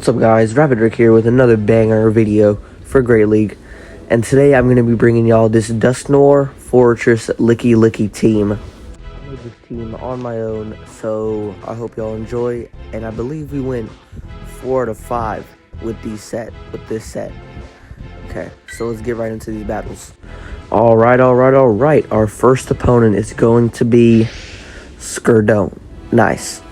What's up guys, Rapid Rick here with another banger video for Great League. And today I'm going to be bringing y'all this Dusknoir Fortress Licky Licky team. I made this team on my own, so I hope y'all enjoy. And I believe we went 4 out of 5 with this set. Okay, so let's get right into these battles. Alright. Our first opponent is going to be Skurdone. Nice.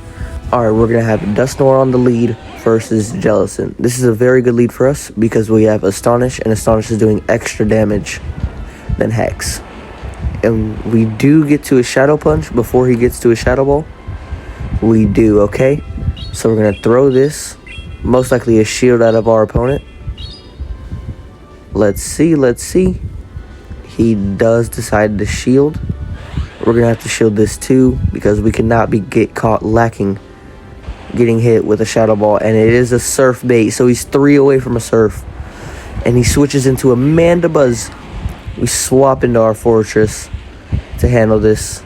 Alright, we're going to have Dusknoir on the lead versus Jellison. This is a very good lead for us because we have Astonish, and Astonish is doing extra damage than Hex. And we do get to a Shadow Punch before he gets to a Shadow Ball. We do, okay? So we're going to throw this, most likely a shield out of our opponent. Let's see. He does decide to shield. We're going to have to shield this too because we cannot get caught getting hit with a Shadow Ball, and it is a Surf bait, so he's 3 away from a Surf, and he switches into a Mandibuzz. We swap into our Fortress to handle this.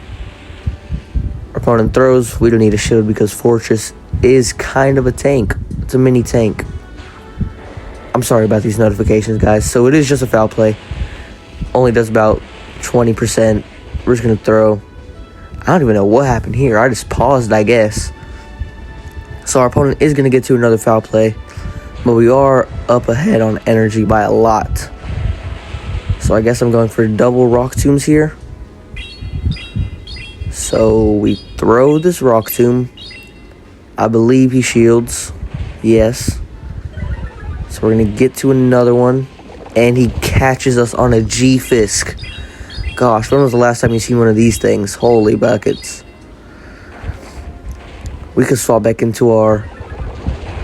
Our opponent throws. We don't need a shield because Fortress is kind of a tank. It's a mini tank. I'm sorry about these notifications, guys. So it is just a foul play. Only does about 20%. We're just going to throw. I don't even know what happened here. I just paused, I guess. So our opponent is going to get to another foul play, but we are up ahead on energy by a lot. So I guess I'm going for double Rock Tombs here. So we throw this Rock Tomb. I believe he shields. Yes. So we're going to get to another one, and he catches us on a G-Fisk. Gosh, when was the last time you seen one of these things? Holy buckets. We could swap back into our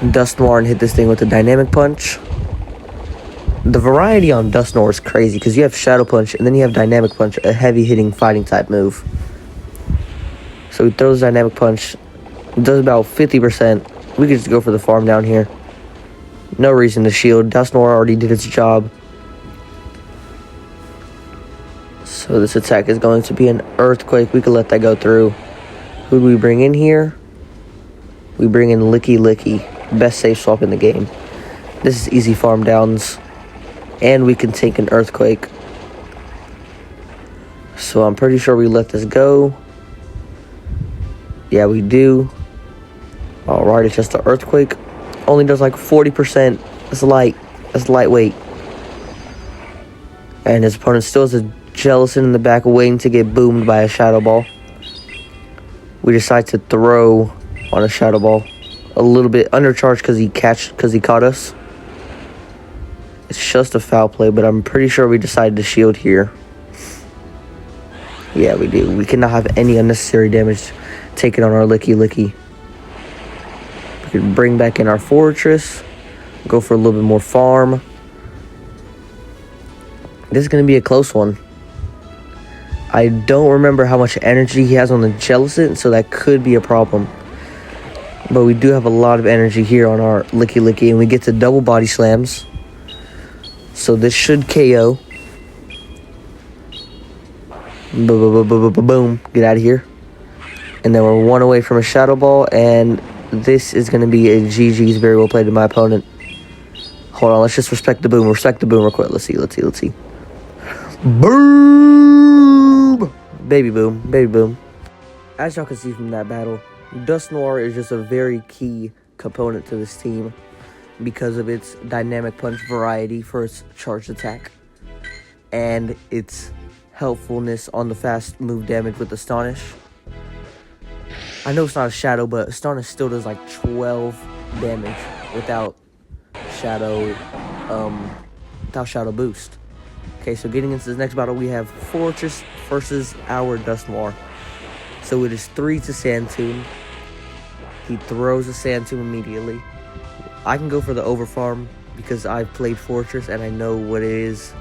Dusknoir and hit this thing with a Dynamic Punch. The variety on Dusknoir is crazy because you have Shadow Punch and then you have Dynamic Punch, a heavy-hitting fighting type move. So he throws Dynamic Punch. It does about 50%. We could just go for the farm down here. No reason to shield. Dusknoir already did its job. So this attack is going to be an Earthquake. We could let that go through. Who do we bring in here? We bring in Licky Licky, best safe swap in the game. This is easy farm downs, and we can take an Earthquake. So I'm pretty sure we let this go. Yeah, we do. Alright, it's just an Earthquake. Only does like 40%. That's light. That's lightweight. And his opponent still has a Jellison in the back waiting to get boomed by a Shadow Ball. We decide to throw on a Shadow Ball. A little bit undercharged because he caught us. It's just a foul play, but I'm pretty sure we decided to shield here. Yeah, we do. We cannot have any unnecessary damage taken on our Licky Licky. We can bring back in our Fortress. Go for a little bit more farm. This is going to be a close one. I don't remember how much energy he has on the Jellison, so that could be a problem. But we do have a lot of energy here on our Licky Licky, and we get to double body slams. So this should KO. Boom. Get out of here. And then we're 1 away from a Shadow Ball, and this is going to be a GG's. Very well played to my opponent. Hold on, let's just respect the boom. Respect the boom real quick. Let's see. Boom! Baby boom. As y'all can see from that battle, Dusknoir is just a very key component to this team because of its Dynamic Punch variety for its charged attack and its helpfulness on the fast move damage with Astonish. I know it's not a Shadow, but Astonish still does like 12 damage without Shadow boost. Okay, so getting into this next battle, we have Fortress versus our Dusknoir. So it is 3 to Sand Tomb. He throws a Sand Tomb immediately. I can go for the overfarm because I've played Fortress and I know what it is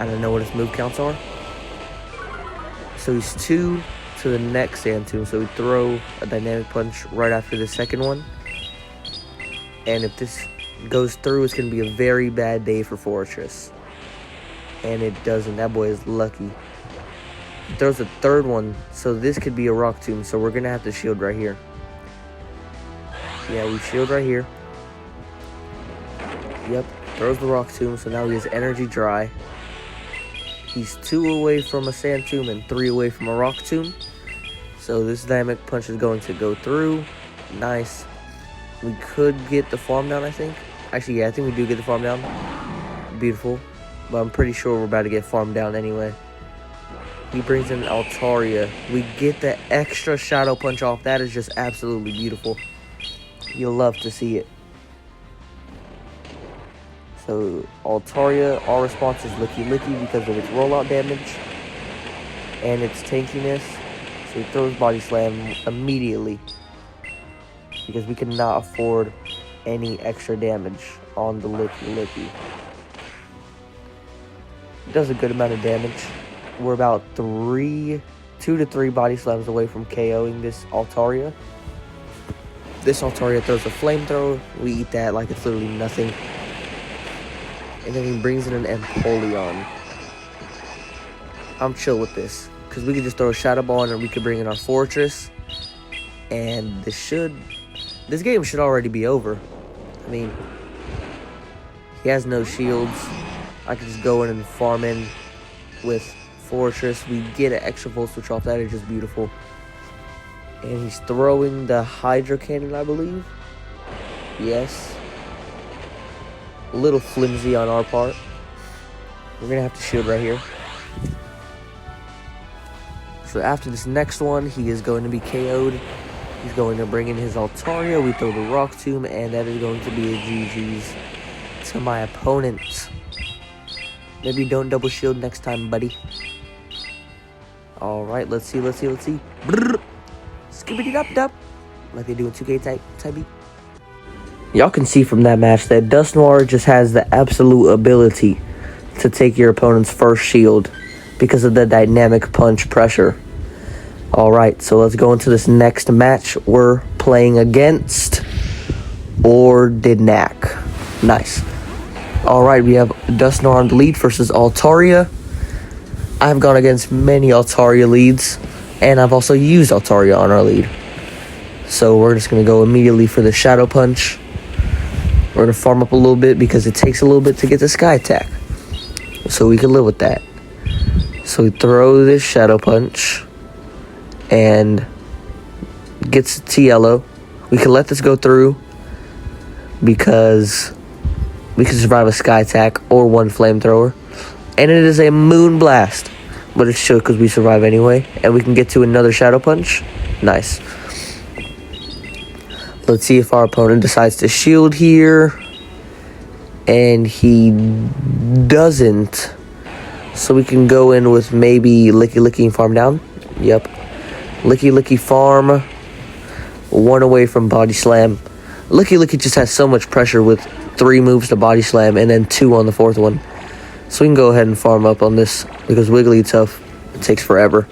and I know what its move counts are. So he's 2 to the next Sand Tomb. So we throw a Dynamic Punch right after the second one. And if this goes through, it's going to be a very bad day for Fortress. And it doesn't. That boy is lucky. He throws a third one, so this could be a Rock Tomb, so we're going to have to shield right here. Yeah, we shield right here. Yep, throws the rock tomb, so now he has energy dry. He's 2 away from a sand tomb and 3 away from a rock tomb. So this dynamic punch is going to go through. Nice. We could get the farm down, I think. Actually, yeah, I think we do get the farm down. Beautiful. But I'm pretty sure we're about to get farmed down anyway. He brings in Altaria. We get the extra shadow punch off. That is just absolutely beautiful. You'll love to see it. So Altaria, our response is Licky Licky because of its rollout damage and its tankiness. So he throws Body Slam immediately because we cannot afford any extra damage on the Licky Licky. It does a good amount of damage. We're about 2 to 3 Body Slams away from KOing this Altaria. This Altaria throws a flamethrower. We eat that like it's literally nothing. And then he brings in an Empoleon. I'm chill with this, because we could just throw a Shadow Ball in and we could bring in our Fortress. And this game should already be over. I mean, he has no shields. I could just go in and farm in with Fortress. We get an extra Volt Switch off. That is just beautiful. And he's throwing the Hydro Cannon, I believe. Yes. A little flimsy on our part. We're gonna have to shield right here. So after this next one, he is going to be KO'd. He's going to bring in his Altaria. We throw the Rock Tomb, and that is going to be a GG's to my opponent. Maybe don't double shield next time, buddy. Alright, let's see. Brrr. Skibbity-dop-dop. Like they do in 2K type beat. Y'all can see from that match that Dusknoir just has the absolute ability to take your opponent's first shield because of the dynamic punch pressure. Alright, so let's go into this next match. We're playing against Ordinac. Nice. Alright, we have Dusknoir on the lead versus Altaria. I've gone against many Altaria leads, and I've also used Altaria on our lead. So we're just going to go immediately for the Shadow Punch. We're going to farm up a little bit because it takes a little bit to get the Sky Attack. So we can live with that. So we throw this Shadow Punch and gets T-Yellow. We can let this go through because we can survive a Sky Attack or one Flamethrower. And it is a Moon Blast. But it should because we survive anyway. And we can get to another Shadow Punch. Nice. Let's see if our opponent decides to shield here. And he doesn't. So we can go in with maybe Licky Licky and farm down. Yep. Licky Licky farm. 1 away from Body Slam. Licky Licky just has so much pressure with 3 moves to Body Slam and then 2 on the 4th one. So we can go ahead and farm up on this because Wigglytuff takes forever.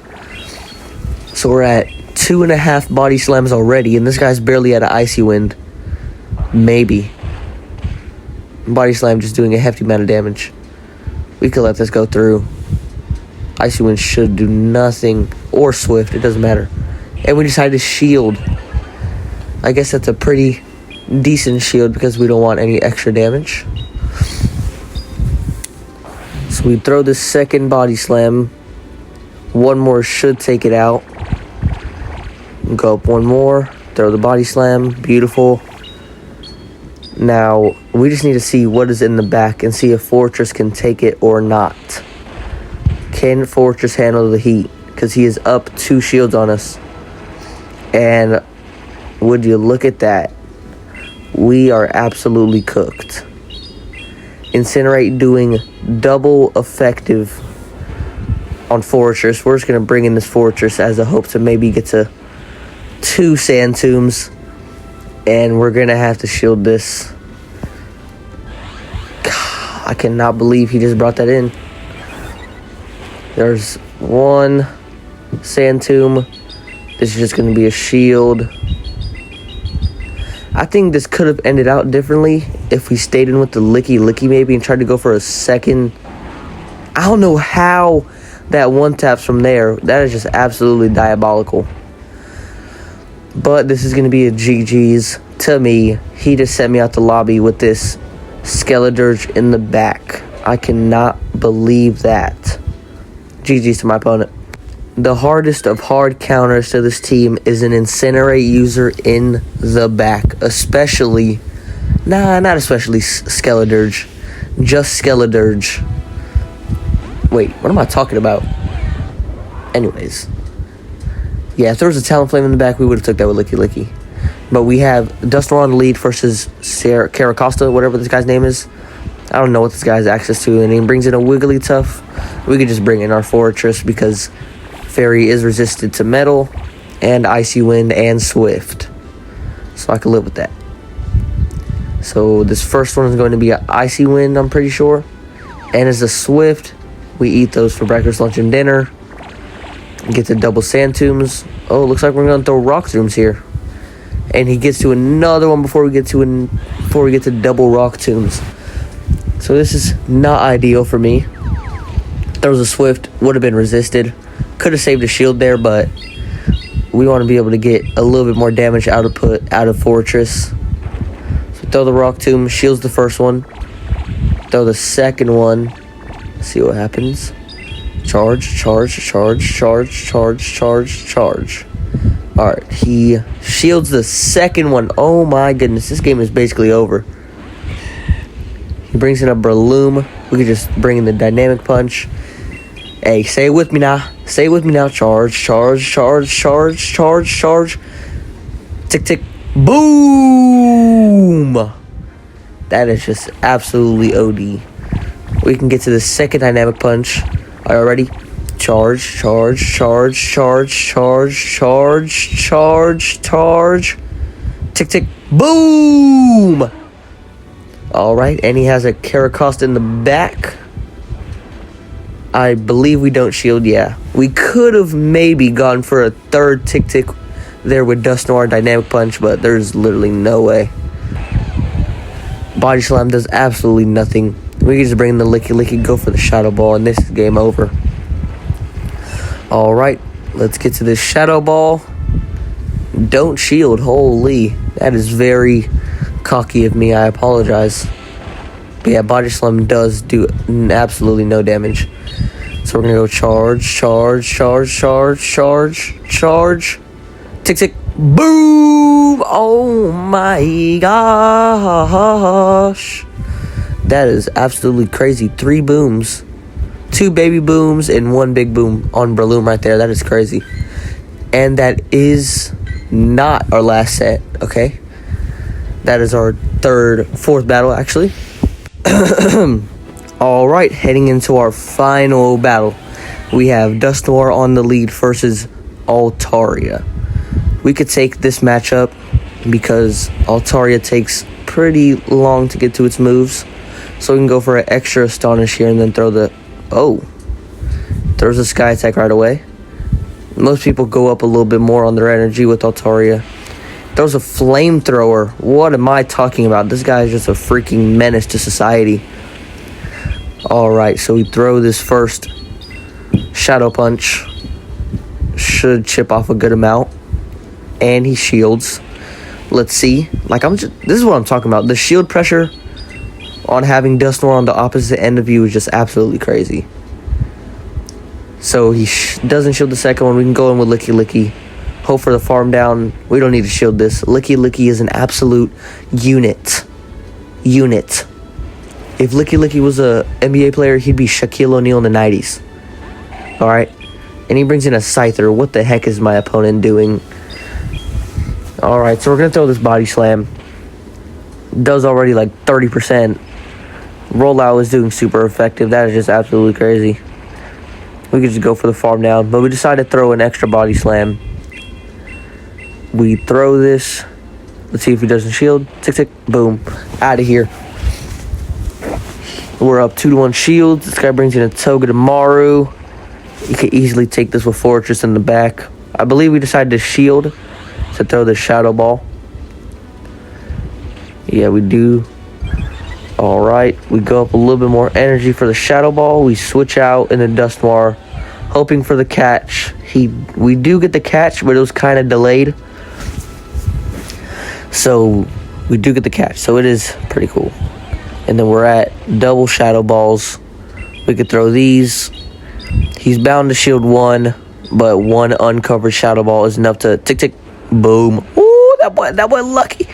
So we're at 2.5 Body Slams already, and this guy's barely at an Icy Wind. Maybe. Body Slam just doing a hefty amount of damage. We could let this go through. Icy Wind should do nothing. Or Swift, it doesn't matter. And we decided to shield. I guess that's a pretty decent shield because we don't want any extra damage. So we throw the second Body Slam. 1 more should take it out. Go up 1 more. Throw the Body Slam. Beautiful. Now, we just need to see what is in the back and see if Fortress can take it or not. Can Fortress handle the heat? Because he is up 2 shields on us. And would you look at that? We are absolutely cooked. Incinerate doing double effective on Fortress. We're just going to bring in this Fortress as a hope to maybe get to 2 Sand Tombs. And we're going to have to shield this. I cannot believe he just brought that in. There's 1 Sand Tomb. This is just going to be a shield. I think this could have ended out differently if we stayed in with the Licky Licky maybe and tried to go for a second. I don't know how that 1 taps from there. That is just absolutely diabolical. But this is going to be a GG's to me. He just sent me out the lobby with this Skeledirge in the back. I cannot believe that. GG's to my opponent. The hardest of hard counters to this team is an Incinerate user in the back. Especially, not especially Skeledirge. Just Skeledirge. Wait, what am I talking about? Anyways. Yeah, if there was a Talonflame in the back, we would have took that with Licky Licky. But we have Dusknoir on the lead versus Caracosta, whatever this guy's name is. I don't know what this guy has access to. And he brings in a Wigglytuff. We could just bring in our Fortress because Fairy is resistant to Metal and Icy Wind and Swift. So I can live with that. So this first one is going to be an Icy Wind, I'm pretty sure. And as a Swift, we eat those for breakfast, lunch, and dinner. Get the double Sand Tombs. Oh, looks like we're going to throw Rock Tombs here. And he gets to another one before we get to double Rock Tombs. So this is not ideal for me. There was a Swift, would have been resisted. Could have saved a shield there, but we want to be able to get a little bit more damage output out of Fortress. So throw the Rock Tomb, shields the first one. Throw the second one. See what happens. Charge, charge, charge, charge, charge, charge, charge. Alright, he shields the second one. Oh my goodness, this game is basically over. He brings in a Breloom. We could just bring in the Dynamic Punch. Hey, say it with me now. Say it with me now. Charge, charge, charge, charge, charge, charge. Tick, tick, boom! That is just absolutely OD. We can get to the second Dynamic Punch. Are you ready? Charge, charge, charge, charge, charge, charge, charge, charge. Tick, tick, boom! Alright, and he has a Caracosta in the back. I believe we don't shield, yeah. We could have maybe gone for a third Tick Tick there with Dusknoir Dynamic Punch, but there's literally no way. Body Slam does absolutely nothing. We can just bring in the Licky Licky, go for the Shadow Ball, and this is game over. Alright, let's get to this Shadow Ball. Don't shield, holy. That is very cocky of me, I apologize. But yeah, Body Slam does do absolutely no damage. So we're going to go charge, charge, charge, charge, charge, charge. Tick, tick, boom! Oh my gosh. That is absolutely crazy. 3 booms. 2 baby booms and 1 big boom on Breloom right there. That is crazy. And that is not our last set, okay? That is our fourth battle, actually. Alright, heading into our final battle. We have Dusknoir on the lead versus Altaria. We could take this matchup because Altaria takes pretty long to get to its moves. So we can go for an extra Astonish here and then throw the... Oh. Throws a Sky Attack right away. Most people go up a little bit more on their energy with Altaria. Throws a Flamethrower. What am I talking about? This guy is just a freaking menace to society. Alright, so we throw this first Shadow Punch. Should chip off a good amount. And he shields. Let's see. This is what I'm talking about. The shield pressure on having Dusknoir on the opposite end of you is just absolutely crazy. So he doesn't shield the second one. We can go in with Licky Licky. Hope for the farm down. We don't need to shield this. Licky Licky is an absolute unit. If Licky Licky was a NBA player, he'd be Shaquille O'Neal in the 90s. Alright. And he brings in a Scyther. What the heck is my opponent doing? Alright, so we're going to throw this Body Slam. Does already like 30%. Rollout is doing super effective. That is just absolutely crazy. We could just go for the farm down. But we decided to throw an extra Body Slam. We throw this. Let's see if he doesn't shield. Tick, tick, boom. Out of here. We're up 2-1 shields. This guy brings in a Togedemaru. You can easily take this with Fortress in the back. I believe we decided to shield to throw the Shadow Ball. Yeah, we do. Alright, we go up a little bit more energy for the Shadow Ball. We switch out in the Dusknoir, hoping for the catch. We do get the catch, but it was kind of delayed. So, we do get the catch. So, it is pretty cool. And then we're at double shadow balls. We could throw these. He's bound to shield one, but one uncovered shadow ball is enough to tick tick boom. Ooh, that boy lucky.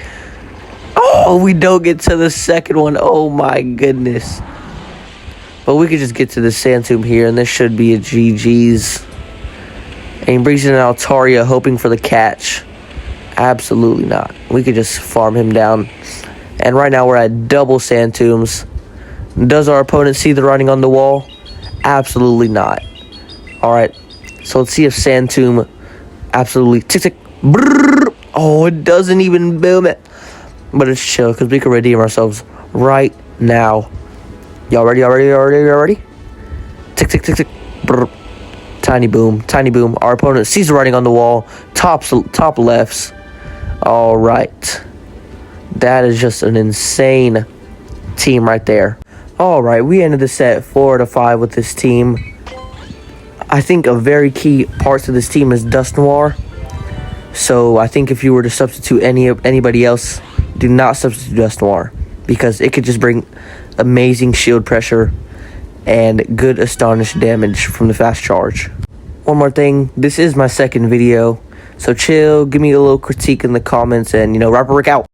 Oh, we don't get to the second one. Oh my goodness. But we could just get to the sand tomb here, and this should be a GG's. And he brings in an Altaria hoping for the catch. Absolutely not. We could just farm him down. And right now we're at double sand tombs. Does our opponent see the writing on the wall? Absolutely not. Alright, so let's see if sand tomb absolutely tick tick. Brrr. Oh, it doesn't even boom it. But it's chill because we can redeem ourselves right now. Y'all ready? Y'all ready? Y'all ready? Y'all ready? Tick tick tick tick. Brrr. Tiny boom, tiny boom. Our opponent sees the writing on the wall. Top lefts. All right. That is just an insane team right there. All right, we ended the set 4-5 with this team. I think a very key part to this team is Dusknoir. So I think if you were to substitute anybody else, do not substitute Dusknoir, because it could just bring amazing shield pressure and good astonish damage from the fast charge. One more thing, this is my second video, so chill, give me a little critique in the comments, and Rapper Rick out.